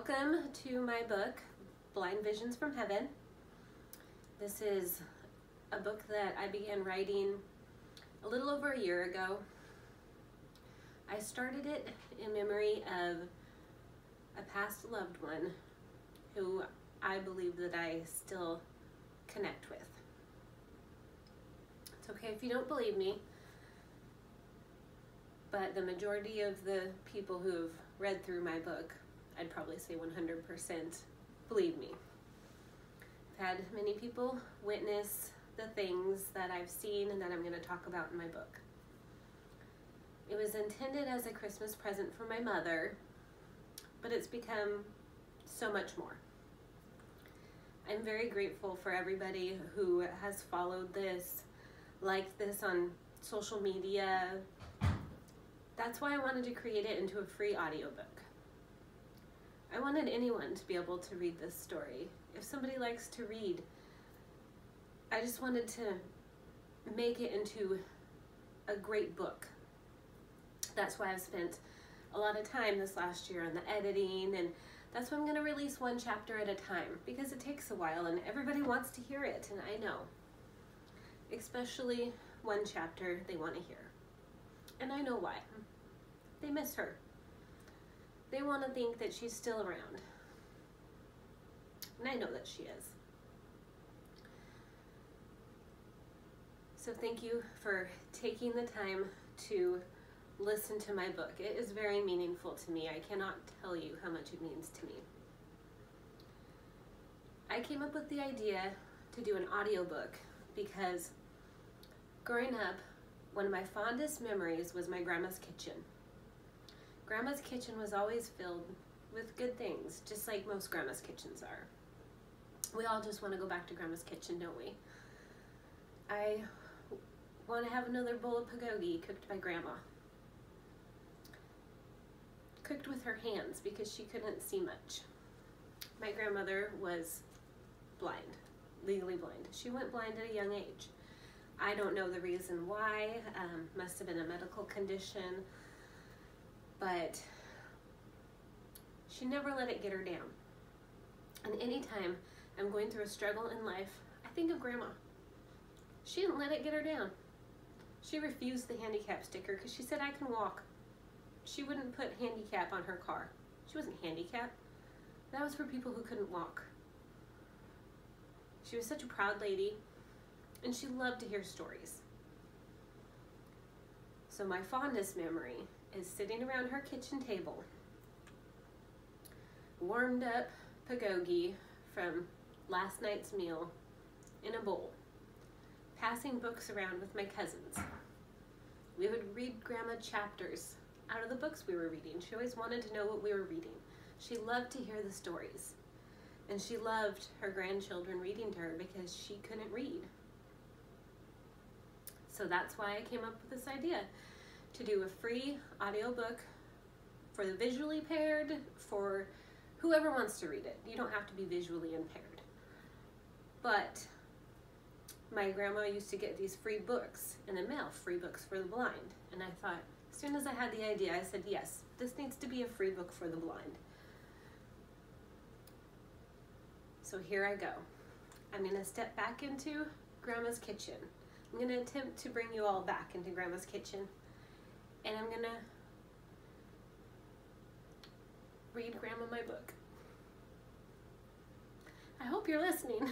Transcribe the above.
Welcome to my book, Blind Visions from Heaven. This is a book that I began writing a little over a year ago. I started it in memory of a past loved one who I believe that I still connect with. It's okay if you don't believe me, but the majority of the people who have read through my book, I'd probably say 100% believe me. I've had many people witness the things that I've seen and that I'm going to talk about in my book. It was intended as a Christmas present for my mother, but it's become so much more. I'm very grateful for everybody who has followed this, liked this on social media. That's why I wanted to create it into a free audiobook. I wanted anyone to be able to read this story. If somebody likes to read, I just wanted to make it into a great book. That's why I've spent a lot of time this last year on the editing, and that's why I'm going to release one chapter at a time, because it takes a while and everybody wants to hear it, and I know. Especially one chapter they want to hear. And I know why. They miss her. They want to think that she's still around. And I know that she is. So thank you for taking the time to listen to my book. It is very meaningful to me. I cannot tell you how much it means to me. I came up with the idea to do an audiobook because growing up, one of my fondest memories was my grandma's kitchen. Grandma's kitchen was always filled with good things, just like most grandma's kitchens are. We all just want to go back to grandma's kitchen, don't we? I want to have another bowl of pierogi cooked by grandma. Cooked with her hands because she couldn't see much. My grandmother was blind, legally blind. She went blind at a young age. I don't know the reason why, must have been a medical condition, but she never let it get her down. And anytime I'm going through a struggle in life, I think of grandma. She didn't let it get her down. She refused the handicap sticker because she said I can walk. She wouldn't put handicap on her car. She wasn't handicapped. That was for people who couldn't walk. She was such a proud lady, and she loved to hear stories. So my fondest memory is sitting around her kitchen table, warmed up pierogi from last night's meal in a bowl, passing books around with my cousins. We would read grandma chapters out of the books we were reading. She always wanted to know what we were reading. She loved to hear the stories, and she loved her grandchildren reading to her because she couldn't read. So that's why I came up with this idea to do a free audiobook for the visually impaired, for whoever wants to read it. You don't have to be visually impaired. But my grandma used to get these free books in the mail, free books for the blind. And I thought, as soon as I had the idea, I said, yes, this needs to be a free book for the blind. So here I go. I'm going to step back into grandma's kitchen. I'm going to attempt to bring you all back into grandma's kitchen, and I'm going to read grandma my book. I hope you're listening.